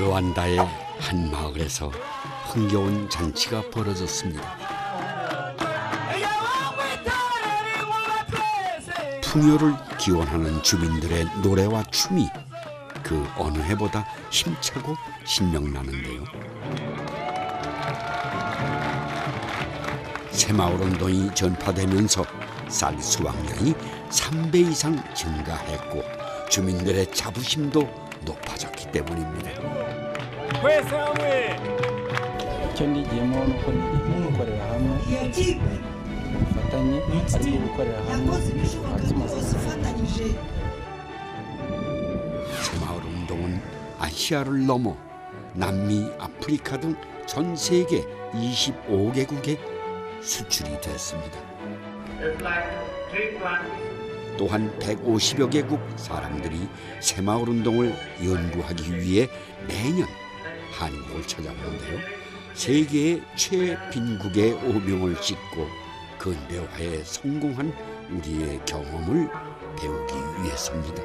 르완다의 한 마을에서 흥겨운 잔치가 벌어졌습니다. 풍요를 기원하는 주민들의 노래와 춤이 그 어느 해보다 힘차고 신명나는데요. 새마을 운동이 전파되면서 쌀 수확량이 3배 이상 증가했고 주민들의 자부심도 높아졌기 때문입니다. 새마을 운동은 아시아를 넘어 남미, 아프리카 등 전 세계 25개국에 수출이 됐습니다. 또한 150여 개국 사람들이 새마을 운동을 연구하기 위해 매년 한국을 찾아오는데요. 세계의 최빈국의 오명을 싣고 근대화에 성공한 우리의 경험을 배우기 위해서입니다.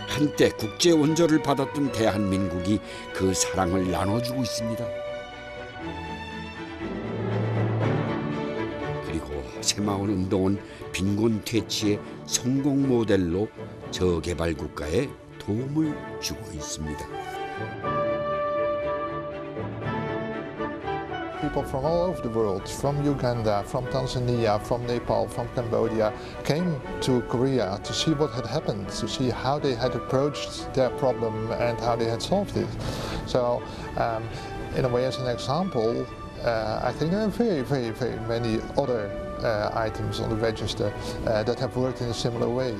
한때 국제 원조를 받았던 대한민국이 그 사랑을 나눠주고 있습니다. 그리고 새마을 운동은 빈곤 퇴치의 성공 모델로 저개발 국가에 도움을 주고 있습니다. People from all over the world, from Uganda, from Tanzania, from Nepal, from Cambodia, came to Korea to see what had happened, to see how they had approached their problem and how they had solved it. So, in a way, as an example, I think there are very many other items on the register that have worked in a similar way.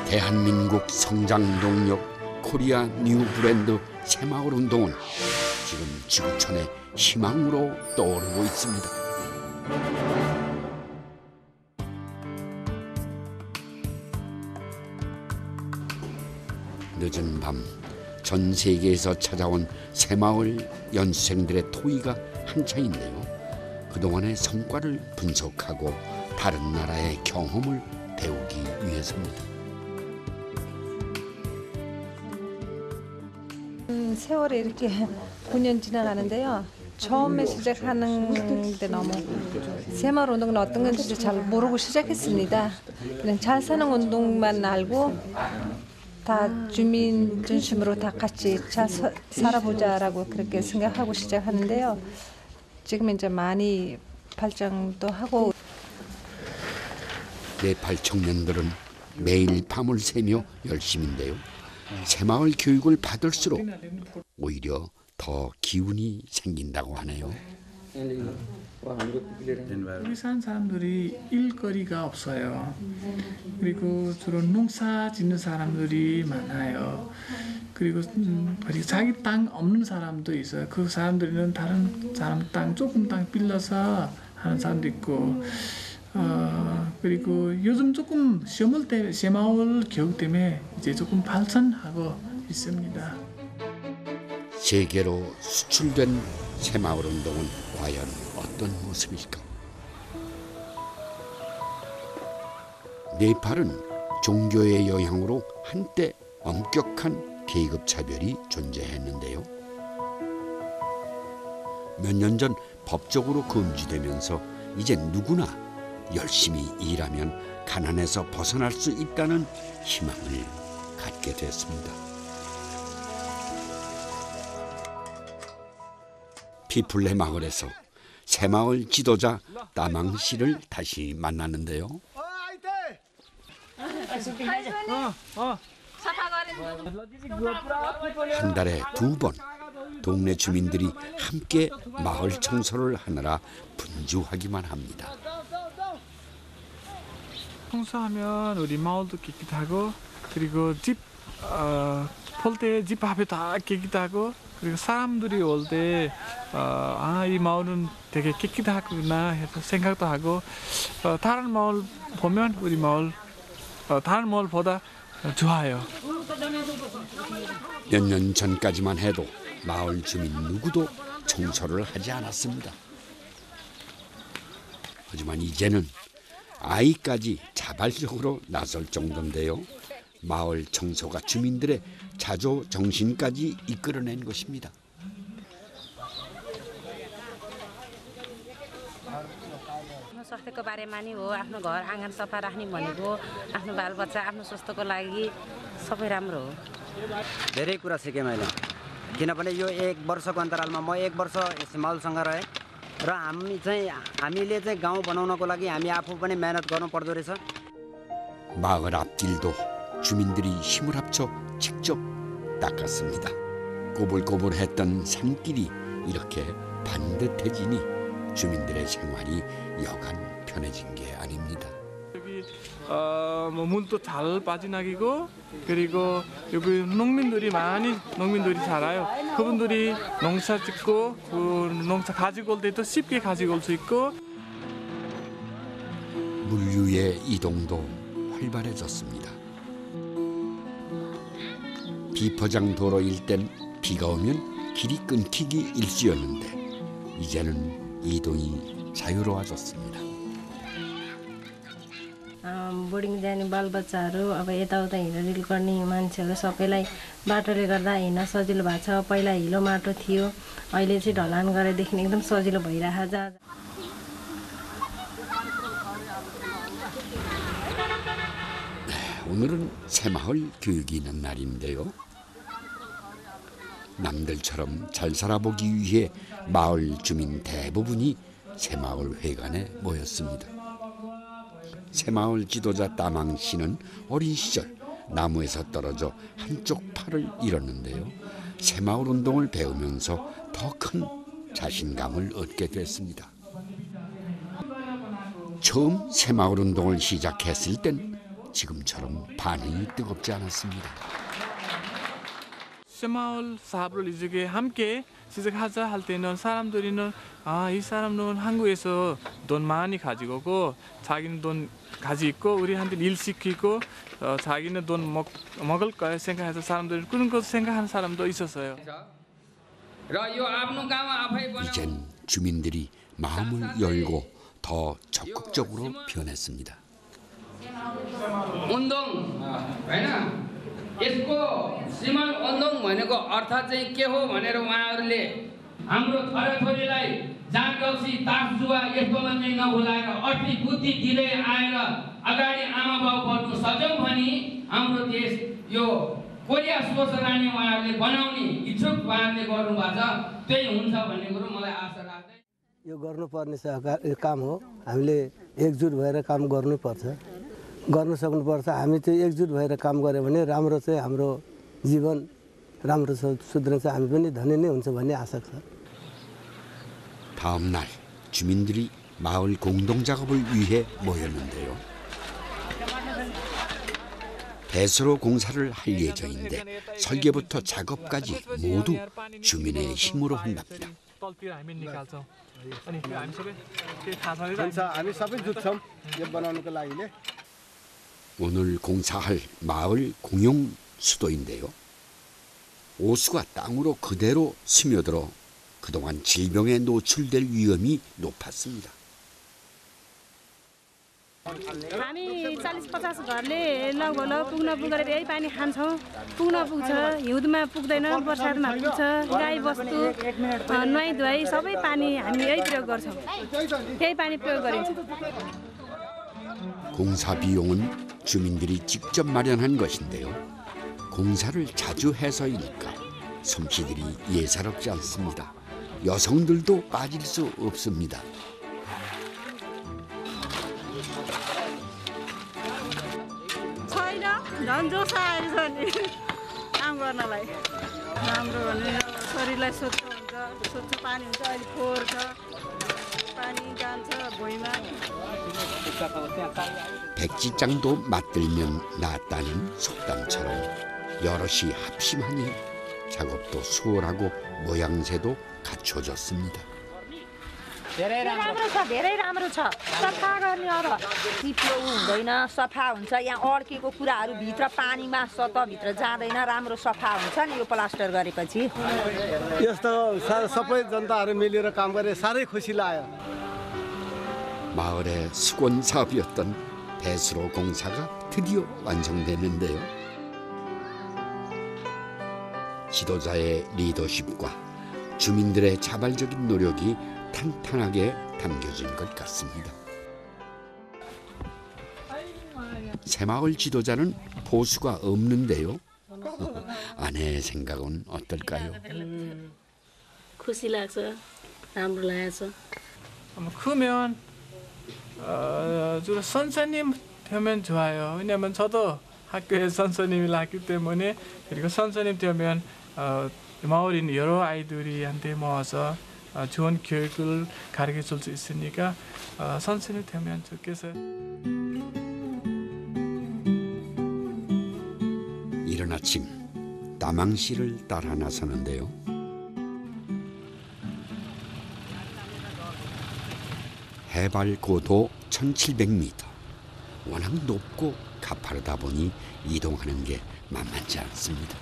대한민국 성장 동력 코리아 뉴 브랜드 새마을 운동은 지금 지구촌의 희망으로 떠오르고 있습니다. 늦은 밤 전 세계에서 찾아온 새마을 연수생들의 토의가 한창인데요. 그동안의 성과를 분석하고 다른 나라의 경험을 배우기 위해서입니다. 세월이 이렇게 9년 지나가는데요. 처음에 시작하는 데 너무 새마을 운동은 어떤 건지 잘 모르고 시작했습니다. 그냥 잘 사는 운동만 알고 다 주민 중심으로 다 같이 잘 살아보자라고 그렇게 생각하고 시작하는데요. 지금 이제 많이 발전도 하고. 네팔 청년들은 매일 밤을 새며 열심인데요. 새마을 교육을 받을수록 오히려 더 기운이 생긴다고 하네요. 여기 사는 사람들이 일거리가 없어요. 그리고 주로 농사 짓는 사람들이 많아요. 그리고 자기 땅 없는 사람도 있어요. 그 사람들은 다른 사람 땅, 조금 땅 빌려서 하는 사람도 있고, 그리고 요즘 조금 새마을 교육 때문에 이제 조금 발전하고 있습니다. 세계로 수출된 새마을 운동은 과연 어떤 모습일까? 네팔은 종교의 영향으로 한때 엄격한 계급 차별이 존재했는데요. 몇 년 전 법적으로 금지되면서 이제 누구나 열심히 일하면 가난에서 벗어날 수 있다는 희망을 갖게 됐습니다. 피플레 마을에서 새마을 지도자 따망 씨를 다시 만났는데요. 한 달에 2번 동네 주민들이 함께 마을 청소를 하느라 분주하기만 합니다. 청소하면 우리 마을도 깨끗하고, 그리고 집 볼 때 집 앞에 다 깨끗하고, 그리고 사람들이 올 때 이 마을은 되게 깨끗하구나 해서 생각도 하고, 다른 마을 보면 우리 마을 다른 마을보다 좋아요. 몇 년 전까지만 해도 마을 주민 누구도 청소를 하지 않았습니다. 하지만 이제는 아이까지 자발적으로 나설 정도인데요. 마을 청소가 주민들의 자조 정신까지 이끌어낸 것입니다. स्वास्थ्यको बारेमा नि हो आफ्नो घर आँगन सफा राख्ने भनेको आफ्नो बालबच्चा आफ्नो स्वास्थ्यको लागि सबै राम्रो हो धेरै कुरा सिकेँ मैले किनभने यो 1 वर्षको अन्तरालमा म 1 वर्ष सिमालसँग रहेँ र हामीले चाहिँ गाउँ बनाउनको लागि हामी आफू पनि मेहनत गर्नु पर्दो रहेछ. 마을 앞길도 주민들이 힘을 합쳐 직접 닦았습니다. 꼬불꼬불했던 산길이 이렇게 반듯해지니 주민들의 생활이 여간 편해진 게 아닙니다. 여기 뭐 물도 잘 빠져나가고 그리고 여기 농민들이 살아요. 그분들이 농사 짓고 그 농사 가지고 올 때도 쉽게 가지고 올 수 있고 물류의 이동도 활발해졌습니다. 비포장 도로일 땐 비가 오면 길이 끊기기 일쑤였는데 이제는 이동이 자유로워졌습니다. बोर्डिङ जाने बालबच्चाहरू अब यताउता हिँडडुल गर्ने मान्छेहरू सबैलाई बाटोले गर्दा हिँड्न सजिलो भएको छ. पहिला हिलो माटो थियो, अहिले चाहिँ ढलान गरेदेखि एकदम सजिलो भइरहेछ. 오늘은 새마을 교육이 있는 날인데요. 남들처럼 잘 살아보기 위해 마을 주민 대부분이 새마을 회관에 모였습니다. 새마을 지도자 따망 씨는 어린 시절 나무에서 떨어져 한쪽 팔을 잃었는데요. 새마을 운동을 배우면서 더 큰 자신감을 얻게 됐습니다. 처음 새마을 운동을 시작했을 땐 지금처럼 반응이 뜨겁지 않았습니다. 새마을 사업을 이제 함께 시작하자 할 때는 사람들이는 이 사람은 한국에서 돈 많이 가지고 오고 자기는 돈 가지고 있고 우리한테 일 시키고 자기는 돈 먹을 거야 생각해서 사람들이 그런 거 생각하는 사람도 있었어요. 이젠 주민들이 마음을 열고 더 적극적으로 변했습니다. 운동 होइन यसको सीमल 운동 भनेको अर्थ चाहिँ के हो भनेर उहाँहरूले हाम्रो छोराछोरीलाई जागौसी तासजुवा यस्तोमा चाहिँ नभुलाएर अति बुद्धि दिँदै आएर अगाडि आमा बाउ बढ्नु सक्यौं भने हाम्रो देश यो कोरिया सोच रानी उहाँहरूले बनाउने इच्छुक उहाँहरूले गर्नुभएको छ त्यही हुन्छ भन्ने कुरो मलाई आशा राख्दै यो गर्नुपर्ने काम हो. हामीले एकजुट भएर काम गर्नुपर्छ, गर्न सक्नुपर्छ. हामी चाहिँ एकजुट भएर काम गर्यो भने राम्रो चाहिँ हाम्रो जीवन राम्रो सुध्रिन्छ, हामी पनि धनी नै हुन्छ भन्ने आशा छ. 다음 날 주민들이 마을 공동 작업을 위해 모였는데요. 배수로 공사를 할 예정인데 설계부터 작업까지 모두 주민의 힘으로 한답니다. हामी सबै जुट्छौँ यो बनाउनको लागि नै. 오늘 공사할 마을 공용 수도인데요. 오수가 땅으로 그대로 스며들어 그동안 질병에 노출될 위험이 높았습니다. हामी 40-50 घरले लगभग पुग्न पुगेर यही पानी खान्छौँ. पुग्न पुग्छ, हिउँदमा पुग्दैन, बर्सातमा पुग्छ. गाई बस्तु नुहाई धुवाई सबै पानी हामी यही प्रयोग गर्छौँ. यही पानी प्रयोग गरिन्छ. 공사 비용은 주민들이 직접 마련한 것인데요. 공사를 자주 해서일까 솜씨들이 예사롭지 않습니다. 여성들도 빠질 수 없습니다. छैन झन् जोस आएर छ नि काम गर्नलाई. राम्रो भने शरीरलाई स्वच्छ हुन्छ, स्वच्छ पानी हुन्छ. अहिले फोहोर छ, पानी जान्छ भुइँमा. 백지장도 맞들면 낫다는 속담처럼 여럿이 합심하니 작업도 수월하고 모양새도 갖춰졌습니다. धेरै राम्रो छ. सफा गर्ने अरू चिप्लो हुँदैन, सफा हुन्छ. यहाँ अड्केको कुराहरू भित्र पानीमा सतहभित्र जाँदैन, राम्रो सफा हुन्छ नि यो प्लास्टर गरेपछि. यस्तो सबै जनताहरू मिलेर काम गरे साह्रै खुसी लाग्यो. 마을의 수건 사업이었던 배수로 공사가 드디어 완성됐는데요. 지도자의 리더십과 주민들의 자발적인 노력이 탄탄하게 담겨진 것 같습니다. 새마을 지도자는 보수가 없는데요. 아내의 생각은 어떨까요? खुसी लाग्छ राम्रो लागेछ 크면 주로 선생님 되면 좋아요. 왜냐면 저도 학교에 선생님이 났기 때문에 그리고 선생님 되면 마을에 있는 여러 아이들이한테 모아서 좋은 교육을 가르쳐 줄 수 있으니까 선생님 되면 좋겠어요. 이른 아침 다망시를 따라 나서는데요. 해발 고도 1700m. 워낙 높고 가파르다 보니 이동하는 게 만만치 않습니다.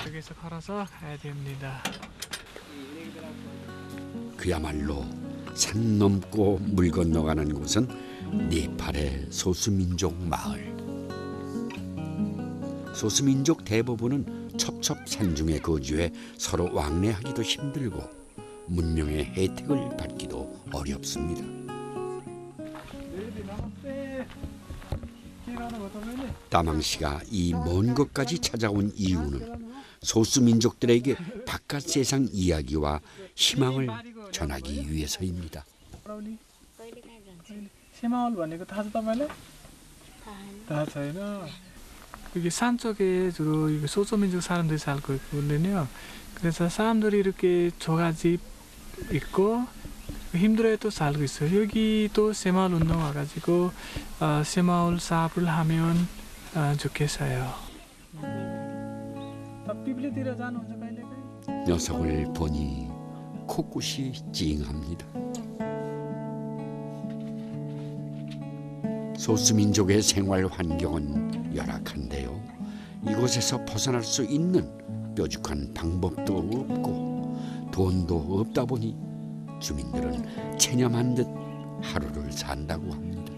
여기서 걸어서 가야 됩니다. 그야말로 산 넘고 물 건너가는 곳은 네팔의 소수민족 마을. 소수민족 대부분은 첩첩산중에 거주해 서로 왕래하기도 힘들고 문명의 혜택을 받기도 어렵습니다. 다망시가 이 먼 곳까지 찾아온 이유는 소수민족들에게 바깥 세상 이야기와 희망을 전하기 위해서입니다. 새마을 भनेको थाहा छ तपाईलाई? थाहा छैन. 여기 산 쪽에 주로 소수민족 사람들이 살고 있거든요. 그래서 사람들이 이렇게 조가집 있고 힘들어도 살고 있어요. 여기 또 새마을 운동 와가지고 새마을 사업을 하면 좋겠어요. 녀석을 보니 코끝이 찡합니다. 소수민족의 생활 환경은 열악한데요. 이곳에서 벗어날 수 있는 뾰족한 방법도 없고 돈도 없다 보니 주민들은 체념한 듯 하루를 산다고 합니다.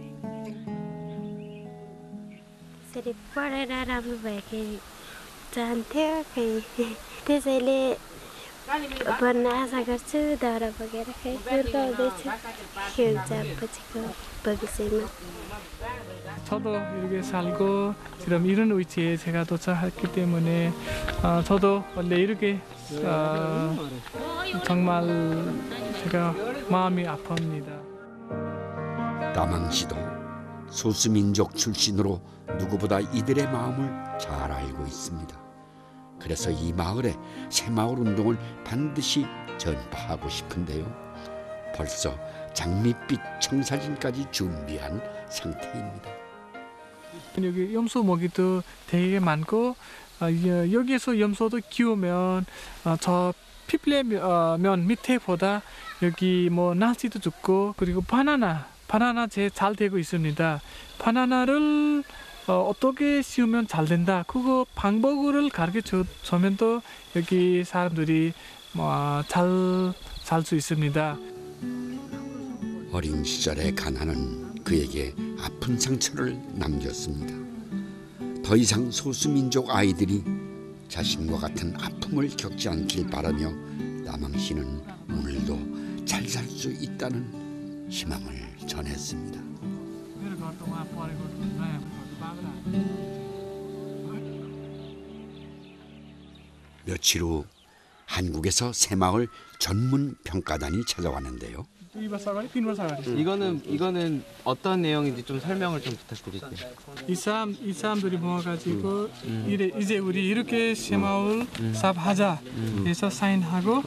यसरी पढेर राम्रो भएकै चाहन्थ्यो खै त्यसैले भन्न आशा गर्छु दाउरा बगेर खै हुर्काउँदैछु के हुन्छ पछिको भविष्यमा. 저도 이렇게 살고 지금 이런 위치에 제가 도착했기 때문에 저도 원래 이렇게 정말 제가 마음이 아픕니다. 다망시도 소수민족 출신으로 누구보다 이들의 마음을 잘 알고 있습니다. 그래서 이 마을에 새마을 운동을 반드시 전파하고 싶은데요. 벌써 장밋빛 청사진까지 준비한 상태입니다. 여기 염소 먹이도 되게 많고 여기에서 염소도 키우면 저 피플레면 밑에보다 여기 뭐 날씨도 좋고 그리고 바나나 제일 잘 되고 있습니다. 바나나를 어떻게 씌우면 잘 된다. 그거 방법을 가르쳐 주면 또 여기 사람들이 잘 살 수 있습니다. 어린 시절의 가난은 그에게 아픈 상처를 남겼습니다. 더 이상 소수민족 아이들이 자신과 같은 아픔을 겪지 않길 바라며 다망시는 오늘도 잘 살 수 있다는 희망을 전했습니다. 며칠 후 한국에서 새마을 전문 평가단이 찾아왔는데요. 이거는 어떤 내용인지 좀 설명을 좀 부탁드릴게요. 이 사람들이 모아가지고 이제 우리 이렇게 새마을 사업하자 해서 사인하고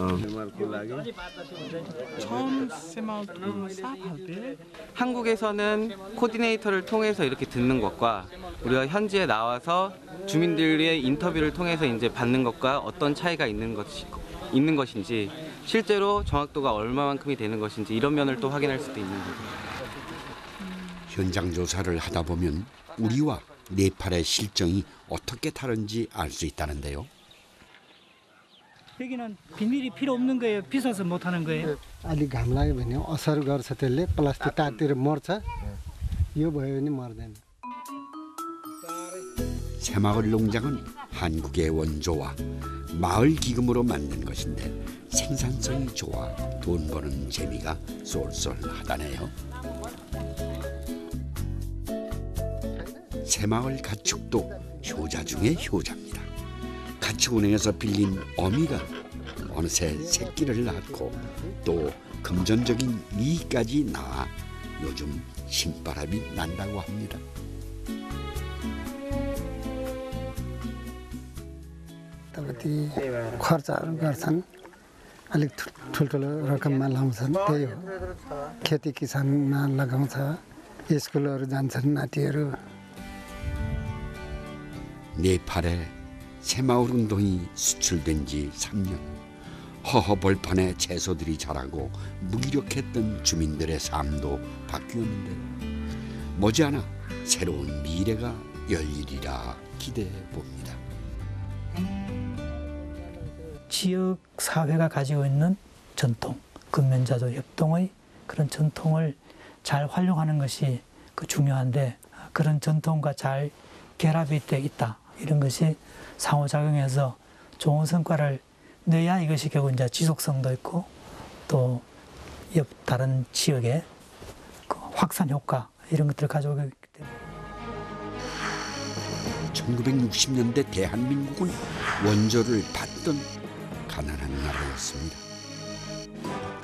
처음 새마을 사업할 때 한국에서는 코디네이터를 통해서 이렇게 듣는 것과 우리가 현지에 나와서 주민들의 인터뷰를 통해서 이제 받는 것과 어떤 차이가 있는 것인지 실제로 정확도가 얼마만큼이 되는 것인지 이런 면을 또 확인할 수도 있는 거죠. 현장 조사를 하다 보면 우리와 네팔의 실정이 어떻게 다른지 알 수 있다는데요. 여기는 비닐이 필요 없는 거예요. 비싸서 못 하는 거예요. अलि घाम लाग्यो भने असर गर्छ त्यसले प्लास्टिक तातिर मर्छ यो भयो भने मर्दैन 새마을 농장은 한국의 원조와 마을 기금으로 만든 것인데 생산성이 좋아 돈 버는 재미가 쏠쏠하다네요. 새마을 가축도 효자 중의 효자입니다. 가축은행에서 빌린 어미가 어느새 새끼를 낳고 또 금전적인 이익까지 낳아 요즘 신바람이 난다고 합니다. ती खर्चहरू गर्छन् अलिक ठुल्ठुलो रकममा लाउँछन् त्यही हो खेती किसानमा लगाउँछ स्कुलहरू जान्छन् नातिहरू 네팔에 새마을 운동이 수출된 지 3년 허허벌판에 채소들이 자라고 무기력했던 주민들의 삶도 바뀌었는데 머지않아 새로운 미래가 열리리라 기대해 봅니다. 지역 사회가 가지고 있는 전통, 근면자족 협동의 그런 전통을 잘 활용하는 것이 중요한데 그런 전통과 잘 결합이 돼 있다. 이런 것이 상호작용해서 좋은 성과를 내야 이것이 결국 이제 지속성도 있고 또 옆 다른 지역의 확산 효과 이런 것들을 가져오기 때문에 1960년대 대한민국은 원조를 받던 가난한 나라였습니다.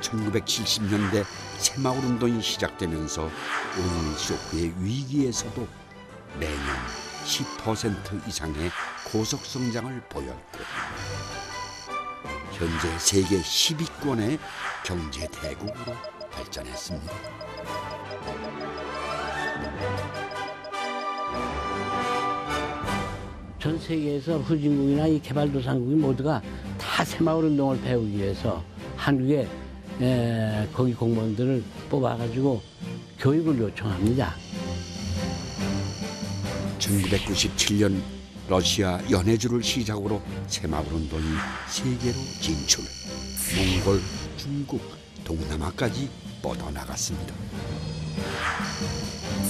1970년대 새마을 운동이 시작되면서 오일 쇼크의 위기에서도 매년 10% 이상의 고속 성장을 보였고 현재 세계 10위권의 경제 대국으로 발전했습니다. 전 세계에서 후진국이나 이 개발도상국이 모두가 다 새마을 운동을 배우기 위해서 한국에 거기 공무원들을 뽑아가지고 교육을 요청합니다. 1997년 러시아 연해주를 시작으로 새마을 운동이 세계로 진출, 몽골, 중국, 동남아까지 뻗어나갔습니다.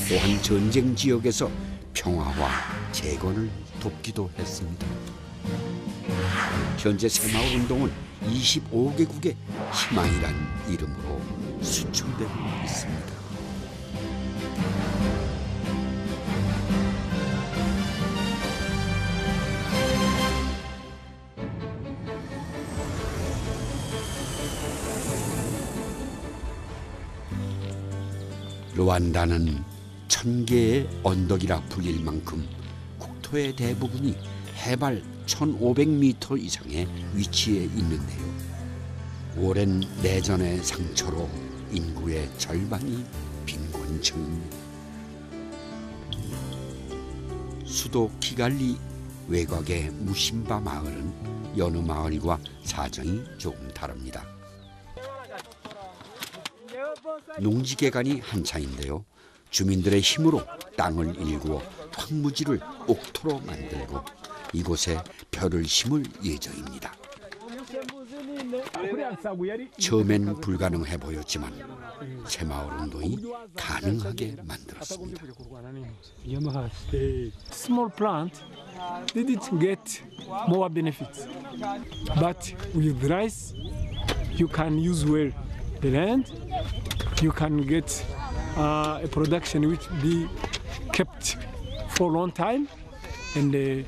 또한 전쟁 지역에서 평화와 재건을 돕기도 했습니다. 현재 새마을 운동은 25개국의 희망이란 이름으로 수출되고 있습니다. 루안다는 1000개의 언덕이라 불릴 만큼 국토의 대부분이 해발 1500m 이상에 위치해 있는데요. 오랜 내전의 상처로 인구의 절반이 빈곤층입니다. 수도 키갈리 외곽의 무심바 마을은 여느 마을과 사정이 조금 다릅니다. 농지개간이 한창인데요. 주민들의 힘으로 땅을 일구어 황무지를 옥토로 만들고 이곳에 벼를 심을 예정입니다. 처음엔 불가능해 보였지만 새마을 운동이 가능하게 만들었습니다. Small plant didn't get more benefits, but with rice, you can use well the land. You can get a production which be kept for a long time, and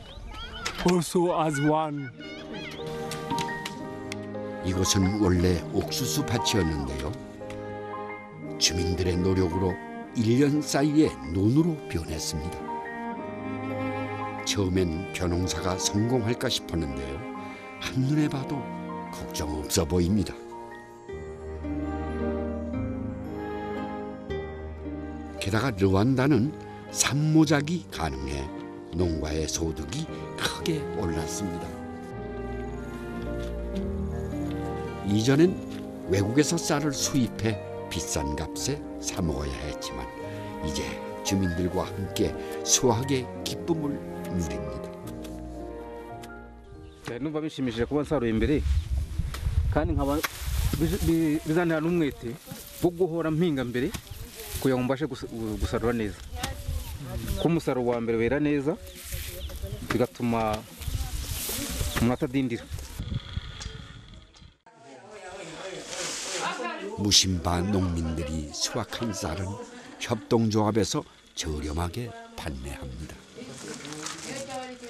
also as one. 이곳은 원래 옥수수 밭이었는데요. 주민들의 노력으로 1년 사이에 논으로 변했습니다. 처음엔 벼농사가 성공할까 싶었는데요. 한눈에 봐도 걱정 없어 보입니다. 게다가 르완다는 산모작이 가능해 농가의 소득이 크게 올랐습니다. 이전엔 외국에서 쌀을 수입해 비싼 값에 사 먹어야 했지만 이제 주민들과 함께 수확의 기쁨을 누립니다. no babi shimisha kuba nsaro imbere kandi nkaba bizana n'umwete wo guhora mpinga mbere kugira ngo mbashe gusarura neza ko umusaruro wa mbere wera neza bigatuma umuntu atadindira. 무심바 농민들이 수확한 쌀은 협동조합에서 저렴하게 판매합니다.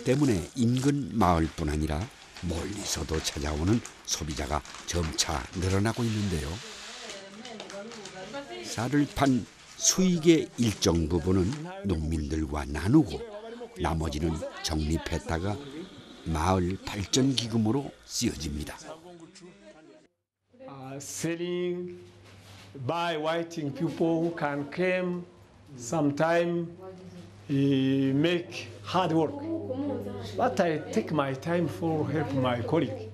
때문에 인근 마을뿐 아니라 멀리서도 찾아오는 소비자가 점차 늘어나고 있는데요. 쌀을 판 수익의 일정 부분은 농민들과 나누고 나머지는 적립했다가 마을 발전 기금으로 쓰여집니다. Selling by whiting people who can come sometime make hard work. But I take my time for help my colleague.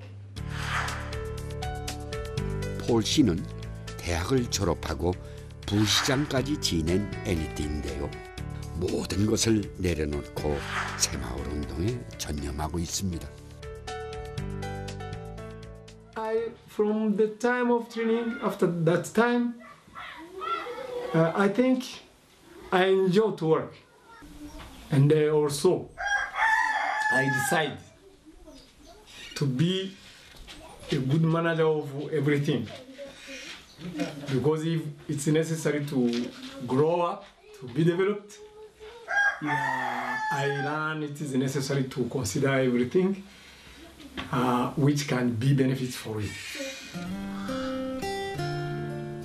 폴 씨는 대학을 졸업하고 부시장까지 지낸 엘리트인데요. 모든 것을 내려놓고 새마을 운동에 전념하고 있습니다. From the time of training, after that time, I think I enjoy to work. And also, I decide to be a good manager of everything. Because if it's necessary to grow up, to be developed, I learn it is necessary to consider everything which can be benefits for you.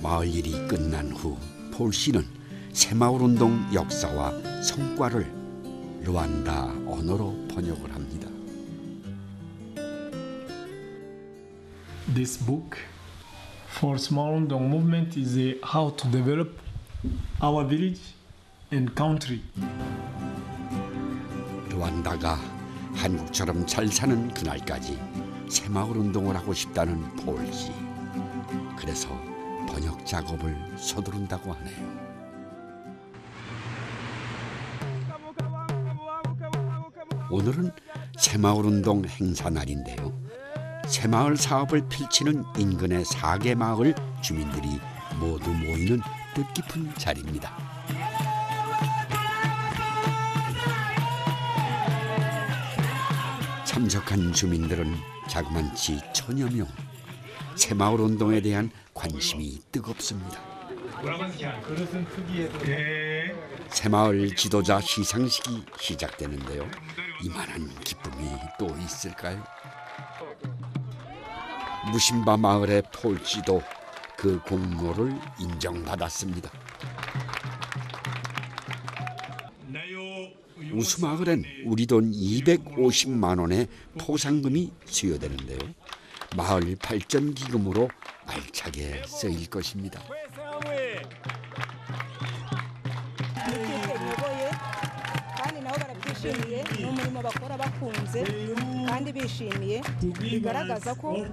마을 일이 끝난 후 폴 씨는 새마을운동 역사와 성과를 르완다 언어로 번역을 합니다. This book for 새마을운동 movement is how to develop our village and country. 르완다가 한국처럼 잘 사는 그날까지 새마을운동을 하고 싶다는 폴 씨. 그래서 번역 작업을 서두른다고 하네요. 오늘은 새마을운동 행사 날인데요. 새마을 사업을 펼치는 인근의 4개 마을 주민들이 모두 모이는 뜻깊은 자리입니다. 참석한 주민들은 자그만치 1000여 명. 새마을운동에 대한 관심이 뜨겁습니다. 새마을 지도자 시상식이 시작되는데요. 이만한 기쁨이 또 있을까요? 무심바 마을의 폴 씨도 그 공로를 인정받았습니다. 우수마을엔 우리 돈 250만 원의 포상금이 수여되는데요. 마을 발전 기금으로 알차게 쓰일 것입니다. bishimiye n'umurimo bakora bakunze kandi bishimiye bigaragaza ko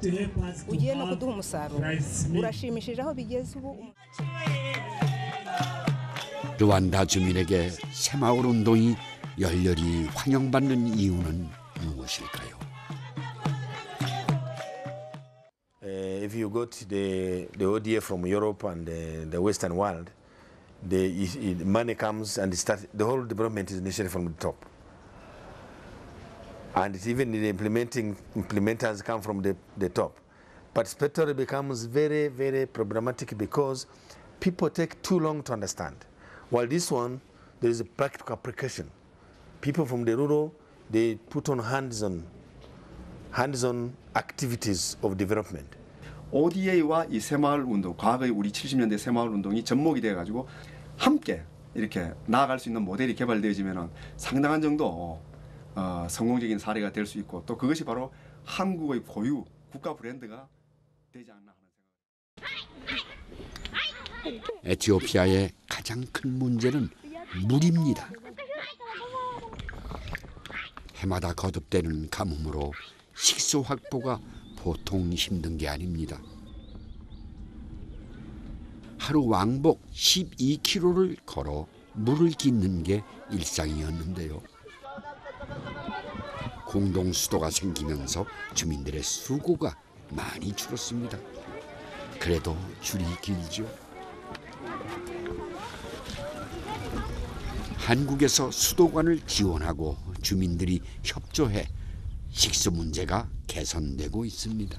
ugiye no kuduha umusaruro urashimishije aho bigeze ubu. 르완다 주민에게 새마을 운동이 열렬히 환영받는 이유는 무엇일까요? If you go to the ODA from Europe and the Western world, the money comes and the whole development is initiated from the top. And even the implementers come from the top. Participatory becomes very, very problematic because people take too long to understand. While this one, there is a practical application. People from the rural, they put on hands-on activities of development. ODA와 이 새마을 운동, 과거의 우리 70년대 새마을 운동이 접목이 돼가지고 함께 이렇게 나아갈 수 있는 모델이 개발되어지면 상당한 정도 성공적인 사례가 될 수 있고 또 그것이 바로 한국의 고유 국가 브랜드가 되지 않나 하는 생각. 에티오피아의 가장 큰 문제는 물입니다. 해마다 거듭되는 가뭄으로 식수 확보가 보통 힘든 게 아닙니다. 하루 왕복 12km를 걸어 물을 깃는 게 일상이었는데요. 공동 수도가 생기면서 주민들의 수고가 많이 줄었습니다. 그래도 줄이 길죠. 한국에서 수도관을 지원하고 주민들이 협조해 식수 문제가 개선되고 있습니다.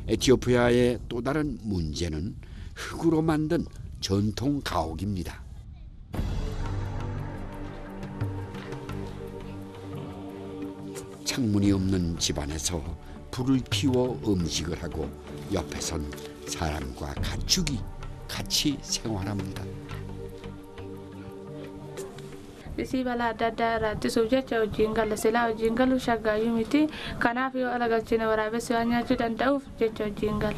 에티오피아의 또 다른 문제는 흙으로 만든 전통 가옥입니다. 창문이 없는 집안에서 불을 피워 음식을 하고 옆에선 사람과 가축이 같이 생활합니다. Bisibala dadara tisubjecha ujingal sila ujingal ushaga yumiti kanafi alaga chine warabe siwanya chudan dauf jecha ujingal.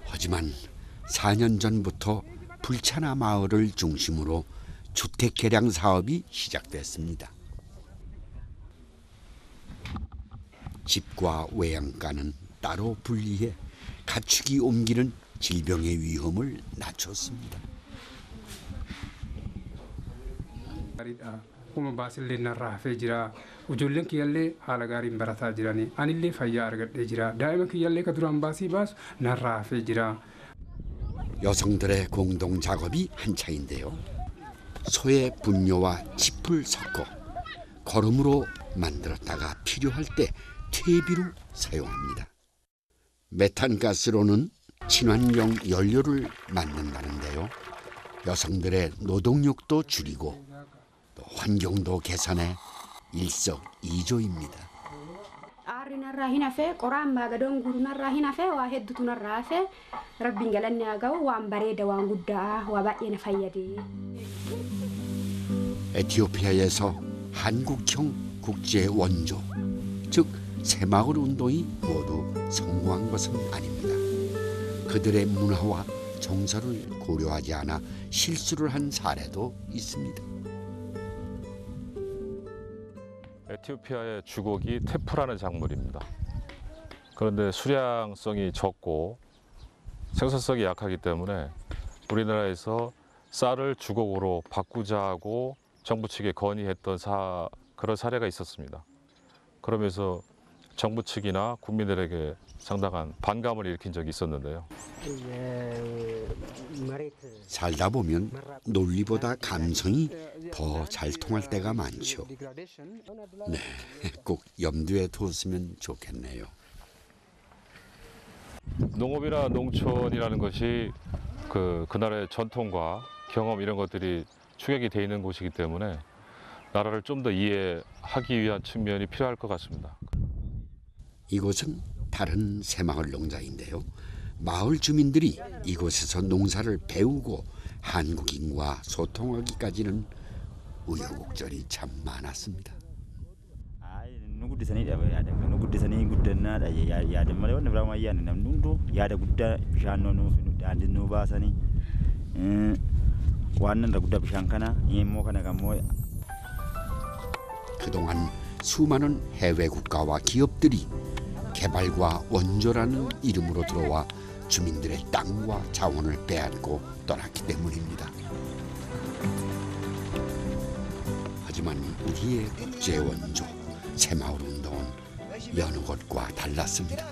하지만 4년 전부터 불차나 마을을 중심으로 주택 개량 사업이 시작됐습니다. 집과 외양간은 따로 분리해 가축이 옮기는 질병의 위험을 낮췄습니다. Kuma baasillee narraa hafee jira. Ijoolleen kiyyallee haala gaariin barataa jirani. Anillee fayyaa argadhee jira. Daa'ima kiyyallee ka duraan baasii baasu narraa hafee jira. 여성들의 공동 작업이 한차인데요. 소의 분뇨와 짚을 섞어 거름으로 만들었다가 필요할 때 퇴비로 사용합니다. 메탄가스로는 친환경 연료를 만든다는데요. 여성들의 노동력도 줄이고 또 환경도 개선해 일석이조입니다. Aarrinarraa hin hafee qoraan maagadoon guurunarraa hin hafee waa hedduutunarraa hafee rabbiin galanni haa ga'u waan bareeda waan guddaa waa baay'ee na fayyade. 에티오피아에서 한국형 국제 원조, 즉 새마을 운동이 모두 성공한 것은 아닙니다. 그들의 문화와 정서를 고려하지 않아 실수를 한 사례도 있습니다. 에티오피아의 주곡이 테프라는 작물입니다. 그런데 수량성이 적고 생산성이 약하기 때문에 우리나라에서 쌀을 주곡으로 바꾸자고 정부 측에 건의했던 그런 사례가 있었습니다. 그러면서 정부 측이나 국민들에게 상당한 반감을 일으킨 적이 있었는데요. 살다 보면 논리보다 감성이 더 잘 통할 때가 많죠. 네, 꼭 염두에 뒀으면 좋겠네요. 농업이나 농촌이라는 것이 그 나라의 전통과 경험 이런 것들이 축약이 돼 있는 곳이기 때문에 나라를 좀 더 이해하기 위한 측면이 필요할 것 같습니다. 이곳은 다른 새마을 농장인데요. 마을 주민들이 이곳에서 농사를 배우고 한국인과 소통하기까지는 우여곡절이 참 많았습니다. Guddisanii yaadamu guddisanii guddannaadha yaada malee wanni biraa waan yaadne namni hunduu yaada guddaa bishaan nuuf daandii nuu baasanii waan irra guddaa bishaan kana immoo kana gammoo 그동안 수많은 해외 국가와 기업들이 개발과 원조라는 이름으로 들어와 주민들의 땅과 자원을 빼앗고 떠났기 때문입니다. 하지만 우리의 국제 원조 새마을 운동은 여느 곳과 달랐습니다.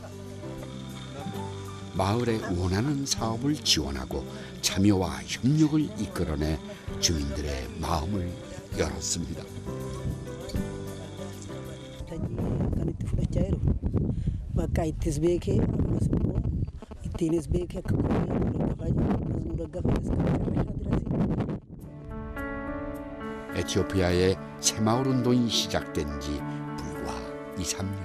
마을에 원하는 사업을 지원하고 참여와 협력을 이끌어내 주민들의 마음을 열었습니다. bakka ittis beekee ammas immoo ittiinis beekee akka gurgurtaa jiru 에티오피아의 새마을 운동이 시작된 지 불과 2, 3년.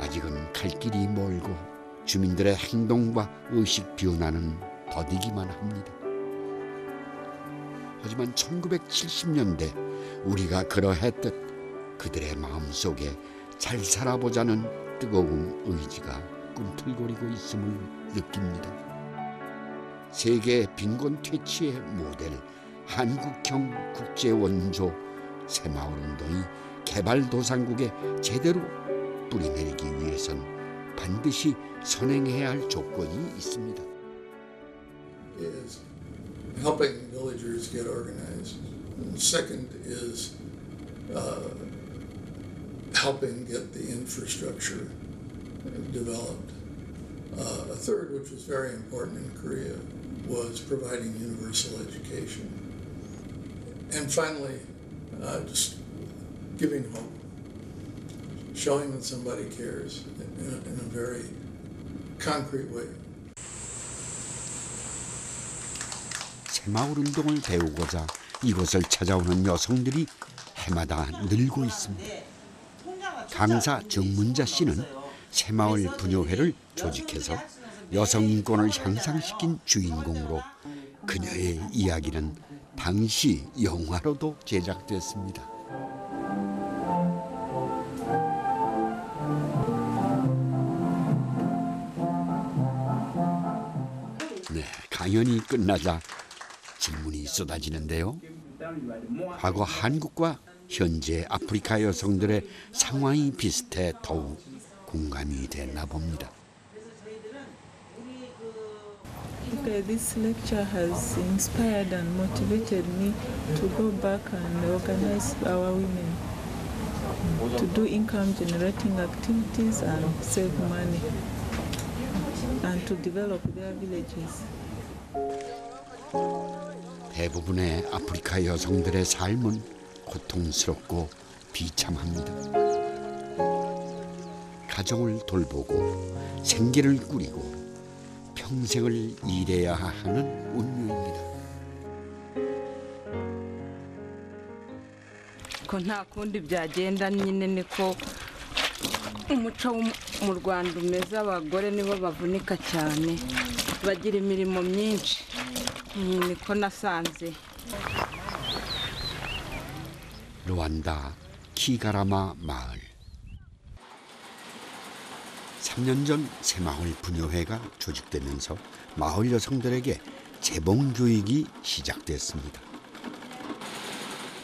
아직은 갈 길이 멀고 주민들의 행동과 의식 변화는 더디기만 합니다. 하지만 1970년대 우리가 그러했듯 그들의 마음속에 잘 살아보자는 뜨거운 의지가 꿈틀거리고 있음을 느낍니다. 세계 빈곤 퇴치의 모델 한국형 국제원조 새마을운동이 개발도상국에 제대로 뿌리내리기 위해선 반드시 선행해야 할 조건이 있습니다. helping villagers get organized. And second is helping get the infrastructure developed. A third, which was very important in Korea, was providing universal education. And finally, just giving hope, showing that somebody cares in a very concrete way. 새마을 운동을 배우고자 이곳을 찾아오는 여성들이 해마다 늘고 있습니다. 강사 정문자 씨는 새마을 부녀회를 조직해서 여성 인권을 향상시킨 주인공으로 그녀의 이야기는 당시 영화로도 제작됐습니다. 네, 강연이 끝나자 질문이 쏟아지는데요. 과거 한국과 현재 아프리카 여성들의 상황이 비슷해 더욱 공감이 됐나 봅니다. Okay, this lecture has inspired and motivated me to go back and organize our women to do income generating activities and save money and to develop their villages. 대부분의 아프리카 여성들의 삶은 고통스럽고 비참합니다. 가정을 돌보고 생계를 꾸리고 평생을 일해야 하는 운명입니다. ko nta kundi byagenda nyine niko umuco mu Rwanda umeze. Abagore nibo bavunika cyane, bagira imirimo myinshi, niko nasanze. 루안다 키가라마 마을. 3년 전 새마을 부녀회가 조직되면서 마을 여성들에게 재봉 교육이 시작됐습니다.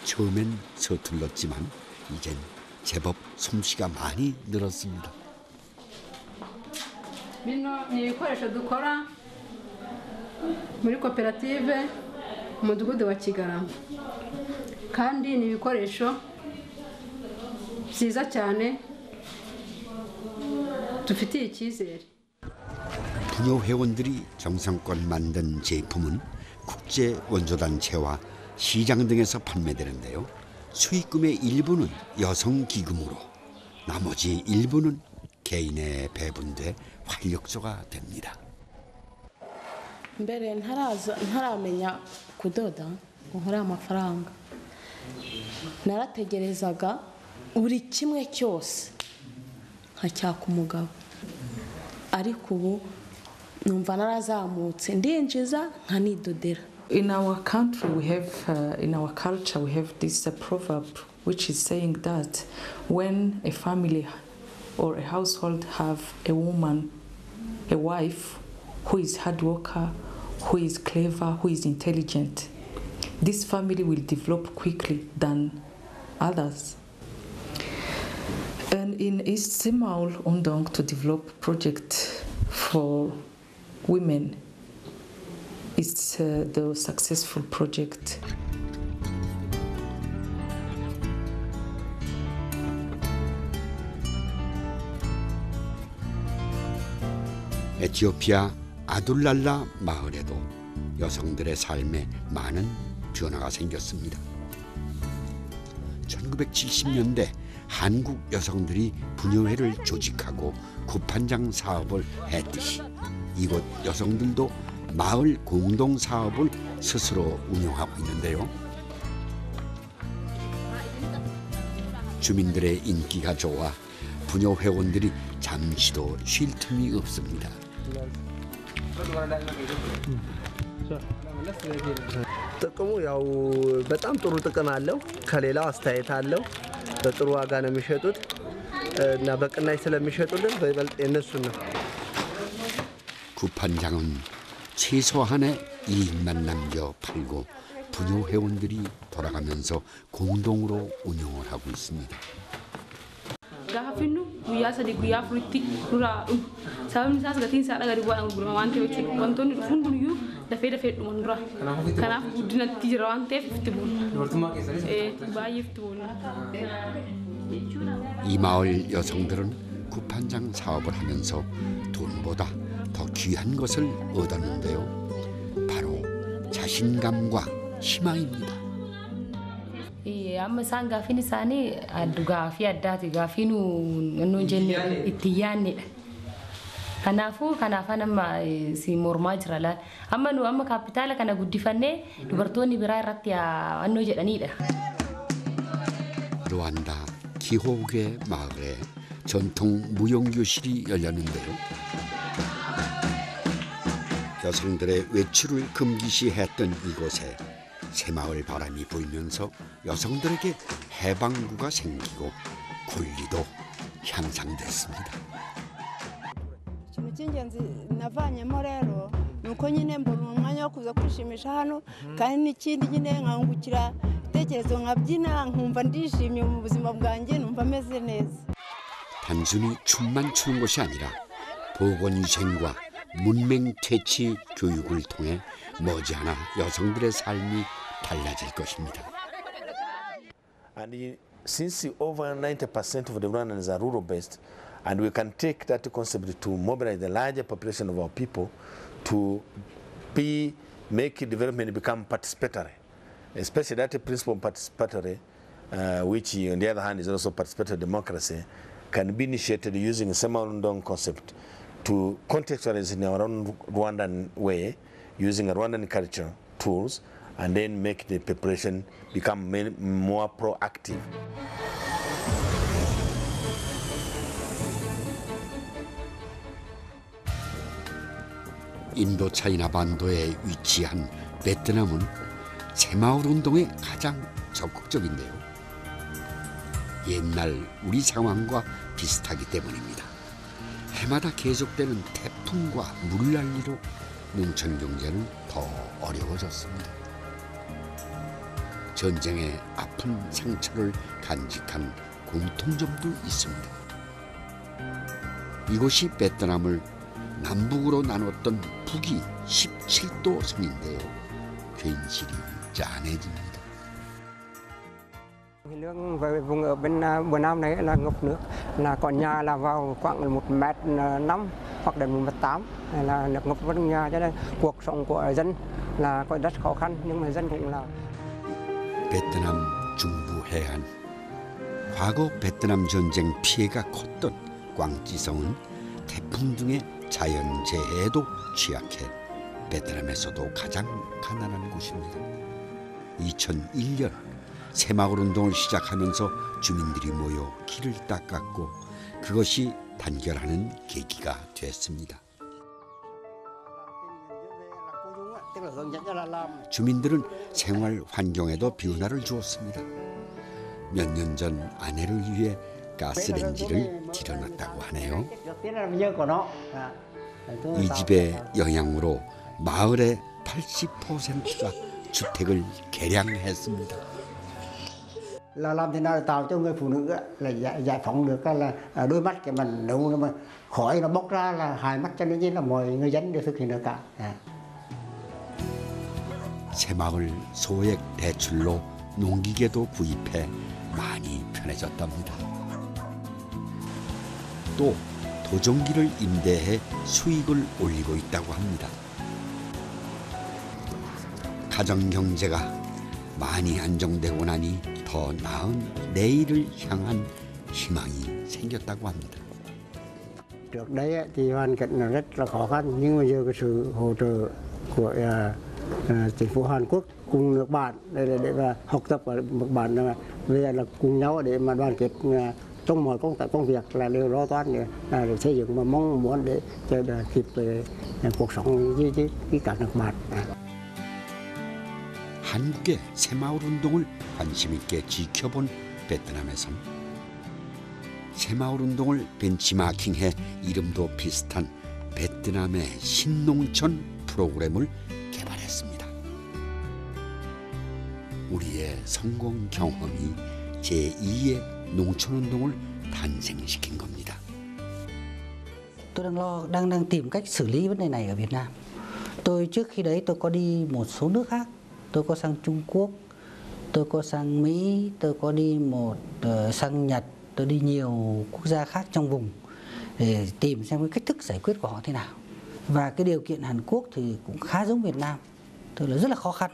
처음엔 서툴렀지만 이젠 제법 솜씨가 많이 늘었습니다. bino ni ibikoresho dukora muri koperative umudugudu wa Kigarama, kandi ni ibikoresho byiza cyane dufitiye 이cyizere. 부녀 회원들이 정성껏 만든 제품은 국제 원조단체와 시장 등에서 판매되는데요. 수익금의 일부는 여성 기금으로, 나머지 일부는 개인에 배분돼 활력소가 됩니다. mbere ntaramenya kudoda ngo nkore amafaranga, narategerezaga buri kimwe cyose nkacyaka umugabo, ariko ubu numva narazamutse ndinjiza nkanidodera. In our country, we have, in our culture, we have this proverb which is saying that when a family or a household have a woman, a wife who is hard worker, who is clever, who is intelligent, this family will develop quickly than others. And in East Semaul Undong to develop project for women, it's the successful project. 에티오피아 아둘랄라 마을에도 여성들의 삶에 많은 변화가 생겼습니다. 1970년대 한국 여성들이 부녀회를 조직하고 구판장 사업을 했듯이 이곳 여성들도 마을 공동 사업을 스스로 운영하고 있는데요. 주민들의 인기가 좋아 부녀 회원들이 잠시도 쉴 틈이 없습니다. ጥቅሙ ያው በጣም ጥሩ ጥቅም አለው። ከሌላው አስተያየት አለው። በጥሩ ዋጋ ነው የሚሸጡት እና በቅናሽ ስለሚሸጡልን በይበልጥ የነሱን ነው። 구판장은 최소한의 이익만 남겨 팔고 부녀 회원들이 돌아가면서 공동으로 운영을 하고 있습니다. Gafinu guyyaa sadii guyyaa afuritti duraa sababni isaas gatiin isaa dhagaa dhibbaa gurma waan ta'eef jechuudha. Wantoonni dhufuun kuniyyuu dafee dhumanidura. Kanaaf guddinatti jira waan ta'eef itti boona. Dubartummaa keessanis baay'ee itti boona. 이 마을 여성들은 구판장 사업을 하면서 돈보다 더 귀한 것을 얻었는데요. 바로 자신감과 희망입니다. Amma isaan gaafiin isaanii gaafii addaati. Gaafiin nuun jenne itti yaadnedha. Kanaafuu kanaafan amma si mormaa jira laal. Amma kaapitaala kana guddifannee dubartoonni biraa irratti annoo jedhanidha. 루안다 기호국의 마을에 전통 무용교실이 열렸는데요. 여성들의 외출을 금기시했던 이곳에 새마을 바람이 불면서 여성들에게 해방구가 생기고 권리도 향상됐습니다. ikintu cy'ingenzi navanyemo rero ni uko nyine mbona umwanya wo kuza kwishimisha hano kandi n'ikindi nyine nkangukira ibitekerezo nkabyina nkumva ndishimye mu buzima bwanjye numva meze neza. 단순히 춤만 추는 것이 아니라 보건위생과 문맹퇴치 교육을 통해 머지않아 여성들의 삶이 달라질 것입니다. And since over 90% of the Rwandans are rural-based, and we can take that concept to mobilize the larger population of our people to make development become participatory, especially that principle participatory, which on the other hand is also participatory democracy, can be initiated using a Sema-Rundong concept to contextualize in our own Rwandan way, using a Rwandan culture tools, and then make the preparation become more proactive. 인도 차이나 반도에 위치한 베트남은 새마을 운동에 가장 적극적인데요. 옛날 우리 상황과 비슷하기 때문입니다. 해마다 계속되는 태풍과 물난리로 농촌 경제는 더 어려워졌습니다. 전쟁의 아픈 상처를 간직한 공통점도 있습니다. 이곳이 베트남을 남북으로 나눴던 북위 17도 선인데요. 괜시리 짠해집니다. Lương về vùng ở bên bờ Nam này là ngập nước, là còn nhà là vào khoảng 1m5 hoặc đến 1m8 là nước ngập vào nhà, cho nên cuộc sống của dân là có rất khó khăn, nhưng mà dân cũng là. 베트남 중부 해안. 과거 베트남 전쟁 피해가 컸던 광찌성은 태풍 등의 자연재해에도 취약해 베트남에서도 가장 가난한 곳입니다. 2001년 새마을 운동을 시작하면서 주민들이 모여 길을 닦았고 그것이 단결하는 계기가 됐습니다. 주민들은 생활 환경에도 변화를 주었습니다. 몇 년 전 아내를 위해 가스레인지를 들여놨다고 하네요. 이 집의 영향으로 마을의 80%가 주택을 개량했습니다. Là làm thế nào để tạo cho người phụ nữ là giải phóng được là đôi mắt cái mình đâu mà khói nó bốc ra là hai mắt, cho nên là mọi người dân đều thực hiện được cả. 새마을 소액 대출로 농기계도 구입해 많이 편해졌답니다. 또 도종기를 임대해 수익을 올리고 있다고 합니다. 가정 경제가 많이 안정되고 na니 더 나은 내일을 향한 희망이 생겼다고 합니다. Trước đây thì hoàn cảnh là rất là khó khăn, nhưng mà giờ cái sự hỗ trợ của chính phủ Hàn Quốc cùng nước bạn để mà học tập ở nước bạn về là cùng nhau để mà đoàn kết trong mọi công việc là đều lo toan để xây dựng và mong muốn để cho kịp cuộc sống với cả nước bạn. 한국의 새마을 운동을 관심 있게 지켜본 베트남에선 새마을 운동을 벤치마킹해 이름도 비슷한 베트남의 신농촌 프로그램을 개발했습니다. 우리의 성공 경험이 제2의 농촌 운동을 탄생시킨 겁니다. Tôi đang tìm cách xử lý vấn đề này ở Việt Nam. Tôi trước khi đấy tôi có đi một số nước khác, tôi có sang Trung Quốc, tôi có sang Mỹ, tôi có đi sang Nhật, tôi đi nhiều quốc gia khác trong vùng để tìm xem cái cách thức giải quyết của họ thế nào. Và cái điều kiện Hàn Quốc thì cũng khá giống Việt Nam, tức là rất là khó khăn,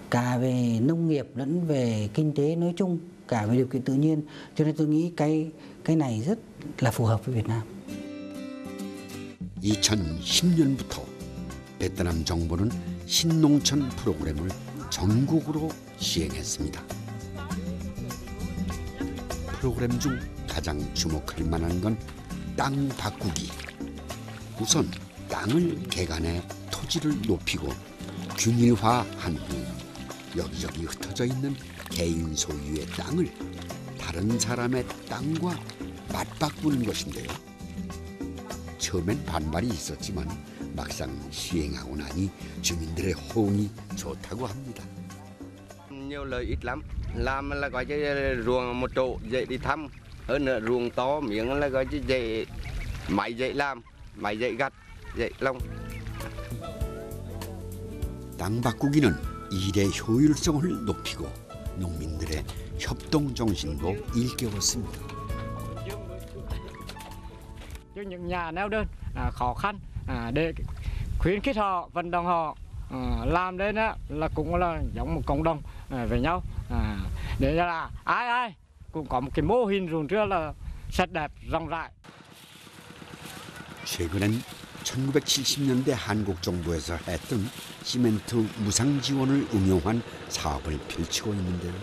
cả về nông nghiệp lẫn về kinh tế nói chung, cả về điều kiện tự nhiên. Cho nên tôi nghĩ cái này rất là phù hợp với Việt Nam. 2010년부터 베트남 정부는 신농촌 프로그램을 전국으로 시행했습니다. 프로그램 중 가장 주목할 만한 건 땅 바꾸기. 우선 땅을 개간해 토지를 높이고 균일화한 후 여기저기 흩어져 있는 개인 소유의 땅을 다른 사람의 땅과 맞바꾸는 것인데요. 처음엔 반발이 있었지만 막상 시행하고 나니 주민들의 호응이 좋다고 합니다. Nhiều lợi ích lắm, làm là gọi như ruộng một chỗ dễ đi thăm, hơn nữa ruộng to miếng là gọi như dễ máy dễ làm, máy dễ gặt, dễ lông. 땅 바꾸기는 일의 효율성을 높이고 농민들의 협동 정신도 일깨웠습니다. Cho những nhà neo đơn khó khăn để khuyến khích họ, vận động họ làm đến là cũng là giống một cộng đồng với nhau để là ai cũng có một cái mô hình ruộng trước là sạch đẹp rộng rãi. 최근엔 1970년대 한국 정부에서 했던 시멘트 무상 지원을 응용한 사업을 펼치고 있는데요.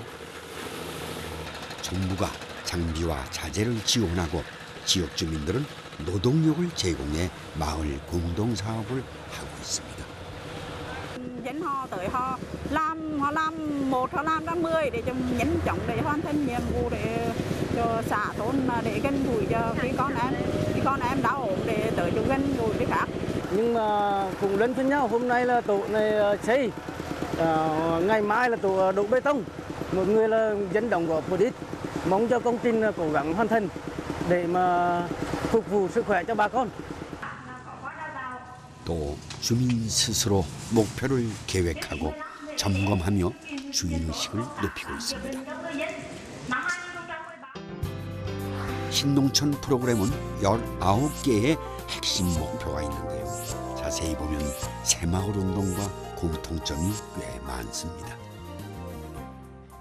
정부가 장비와 자재를 지원하고 지역 주민들은 노동력을 제공해 마을 공동 사업을 하고 있습니다. Dẫn họ tới họ làm 1, họ làm ra 10 để cho nhanh chóng để hoàn thành nhiệm vụ để cho xã thôn để gần gũi cho khi con em đau ốm để tới chỗ gần gũi với khác. Nhưng mà cùng đến với nhau, hôm nay là tổ này xây, ngày mai là tổ đổ bê tông, một người là dân đóng góp một ít, mong cho công trình cố gắng hoàn thành để mà phục vụ sức khỏe cho bà con. 또 주민 스스로 목표를 계획하고 점검하며 주인의식을 높이고 있습니다. 신농촌 프로그램은 19개의 핵심 목표가 있는데요. 자세히 보면 새마을 운동과 공통점이 꽤 많습니다.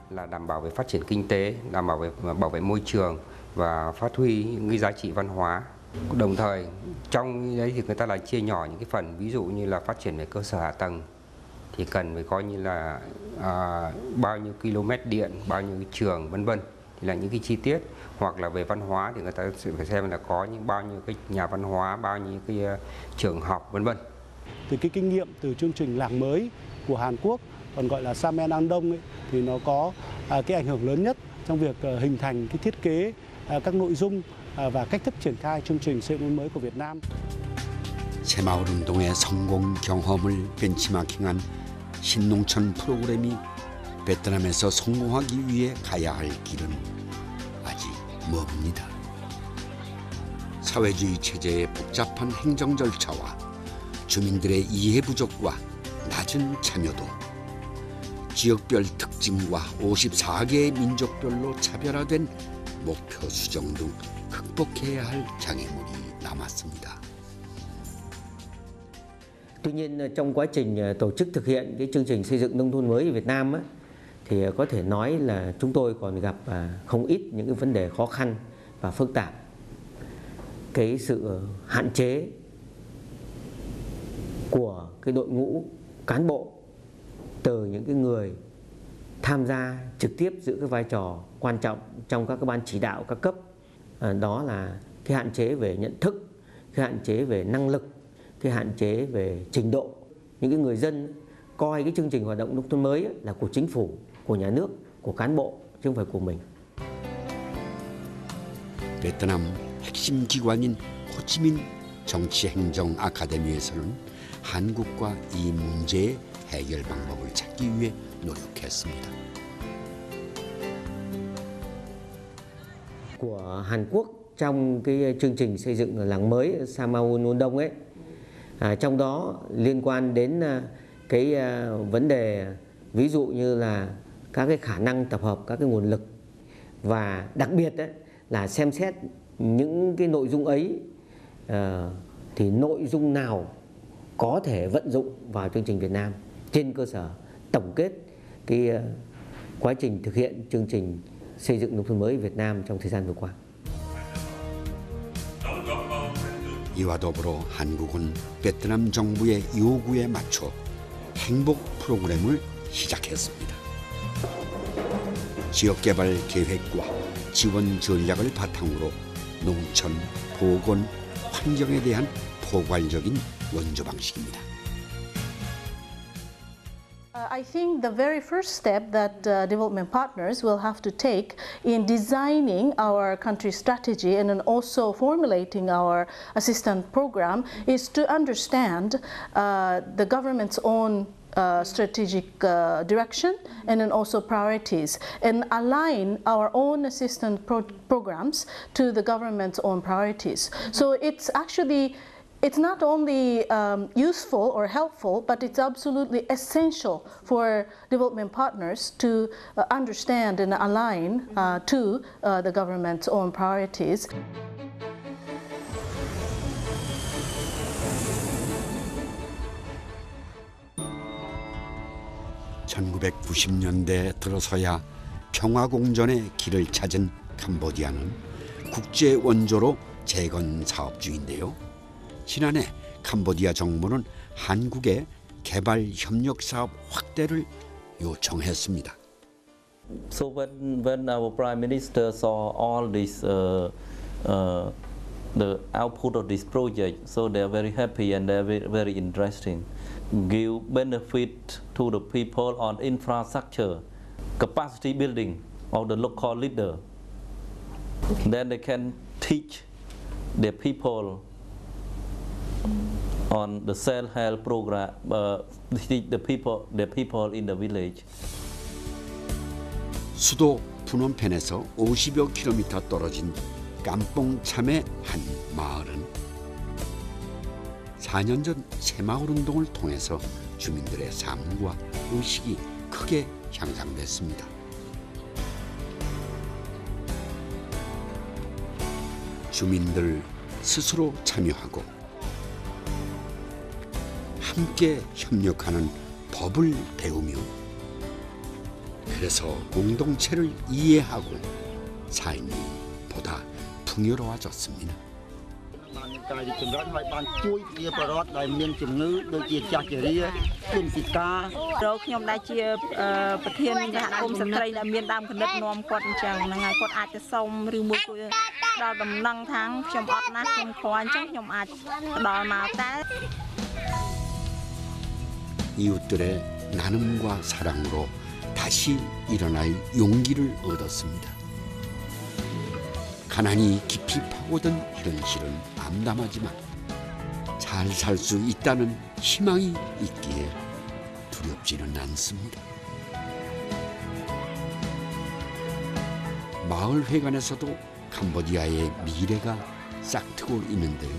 Là đảm bảo về phát triển kinh tế, đảm bảo về bảo vệ môi trường và phát huy những cái giá trị văn hóa. Đồng thời trong đấy thì người ta lại chia nhỏ những cái phần, ví dụ như là phát triển về cơ sở hạ tầng thì cần phải coi như là bao nhiêu km điện, bao nhiêu cái trường vân vân, thì là những cái chi tiết. Hoặc là về văn hóa thì người ta sẽ phải xem là có những bao nhiêu cái nhà văn hóa, bao nhiêu cái trường học vân vân. Từ cái kinh nghiệm từ chương trình làng mới của Hàn Quốc, còn gọi là Samen Andong ấy, thì nó có cái ảnh hưởng lớn nhất trong việc hình thành cái thiết kế các nội dung và cách thức triển khai chương trình xây dựng mới của Việt Nam. 새마을 운동의 성공 경험을 벤치마킹한 신농촌 프로그램이 베트남에서 성공하기 위해 가야 할 길은 아직 멉니다. 사회주의 체제의 복잡한 행정 절차와 주민들의 이해 부족과 낮은 참여도, 지역별 특징과 54개의 민족별로 차별화된 목표 수정 등 극복해야 할 장애물이 남았습니다. Tuy nhiên trong quá trình tổ chức thực hiện cái chương trình xây dựng nông thôn mới ở Việt Nam thì có thể nói là chúng tôi còn gặp không ít những cái vấn đề khó khăn và phức tạp. Cái sự hạn chế của cái đội ngũ cán bộ, từ những cái người tham gia trực tiếp giữ cái vai trò quan trọng trong các ban chỉ đạo các cấp, đó là cái hạn chế về nhận thức, cái hạn chế về năng lực, cái hạn chế về trình độ. Những cái người dân coi cái chương trình hoạt động nông thôn mới là của chính phủ, của nhà nước, của cán bộ chứ không phải của mình. 베트남 핵심 기관인 호치민 정치행정 아카데미에서는 한국과 이 문제의 해결 방법을 찾기 위해 노력했습니다. Của Hàn Quốc trong cái chương trình xây dựng làng mới Samen Andong ấy Trong đó liên quan đến cái vấn đề ví dụ như là các cái khả năng tập hợp các cái nguồn lực, và đặc biệt là xem xét những cái nội dung ấy thì nội dung nào có thể vận dụng vào chương trình Việt Nam trên cơ sở tổng kết cái quá trình thực hiện chương trình xây dựng nông thôn mới Việt Nam trong thời gian vừa qua. 이와 더불어 한국은 베트남 정부의 요구에 맞춰 행복 프로그램을 시작했습니다. 지역개발 계획과 지원 전략을 바탕으로 농촌, 보건, 환경에 대한 포괄적인 원조 방식입니다. I think the very first step that development partners will have to take in designing our country strategy and then also formulating our assistance program is to understand the government's own strategic direction and then also priorities, and align our own assistance programs to the government's own priorities. So it's not only useful or helpful, but it's absolutely essential for development partners to understand and align to the government's own priorities. (1990년대) 들어서야 평화공존의 길을 찾은 캄보디아는 국제 원조로 재건 사업 중인데요. 지난해 캄보디아 정부는 한국에 개발 협력 사업 확대를 요청했습니다. So when our Prime Minister saw all this the output of this project, so they are very happy and they are very interesting. Give benefit to the people on infrastructure, capacity building of the local leader. Then they can teach their people on the self-help program, teach their people in the village. 수도 푸놈펜에서 50여 킬로미터 떨어진 깜뽕참의 한 마을은 4년 전 새마을운동을 통해서 주민들의 삶과 의식이 크게 향상됐습니다. 주민들 스스로 참여하고 함께 협력하는 법을 배우며, 그래서 공동체를 이해하고 삶이 보다 풍요로워졌습니다. ខ្ញុំដែលជាប្រធានសហគមន៍ស្ត្រីដែលមានដើមគំនិតនាំគាត់អញ្ចឹងហ្នឹងហើយគាត់អាចទៅសុំឬមួយគឺដល់ដំណឹងថាខ្ញុំអត់ណាស់ខ្ញុំខ្វល់អញ្ចឹងខ្ញុំអាចដល់មកតែ 이웃들의 나눔과 사랑으로 다시 일어날 용기를 얻었습니다. 가난이 깊이 파고든 현실은 암담하지만 잘 살 수 있다는 희망이 있기에 두렵지는 않습니다. 마을회관에서도 캄보디아의 미래가 싹트고 있는데요.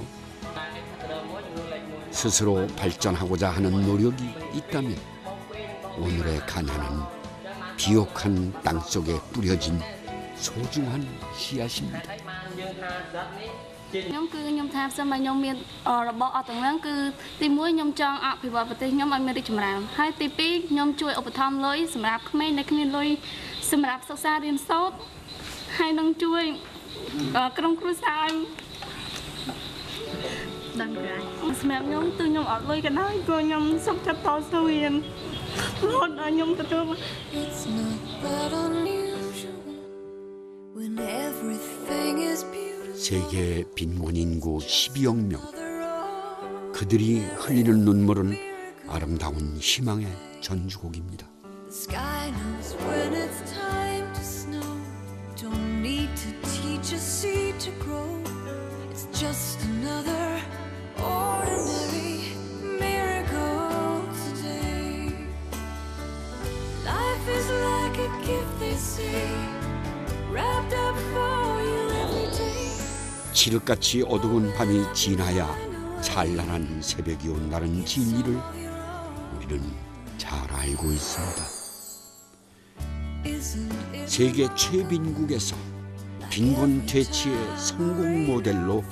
스스로 발전하고자 하는 노력이 있다면 오늘의 가난은 비옥한 땅속에 뿌려진 소중한 씨앗입니다. ខ្ញុំគឺខ្ញុំថាផ្សំឲ្យខ្ញុំមានរបស់អត់ទាំងហ្នឹងគឺទី1ខ្ញុំចង់អភិវឌ្ឍប្រទេសខ្ញុំឲ្យមានរីកចម្រើនហើយទី2ខ្ញុំជួយឧបត្ថម្ភលុយសម្រាប់ក្មេងដែលគ្មានលុយសម្រាប់សិក្សារៀនសូត្រហើយនឹងជួយក្រុមគ្រួសារដឹងដែរសម្រាប់ខ្ញុំគឺខ្ញុំអត់លុយកណ្ដាលគឺខ្ញុំសុខចិត្តតស៊ូរៀនរហូតដល់ខ្ញុំទទួល 세계 빈곤 인구 12억 명. 그들이 흘리는 눈물은 아름다운 희망의 전주곡입니다. 칠흑같이 어두운 밤이 지나야 찬란한 새벽이 온다는 진리를 우리는 잘 알고 있습니다. 세계 최빈국에서 빈곤 퇴치의 성공 모델로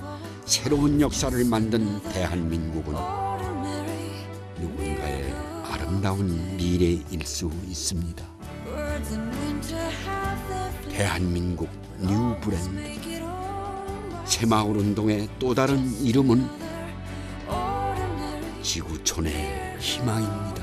새로운 역사를 만든 대한민국은 누군가의 아름다운 미래일 수 있습니다. 대한민국 뉴 브랜드 새마을운동의 또 다른 이름은 지구촌의 희망입니다.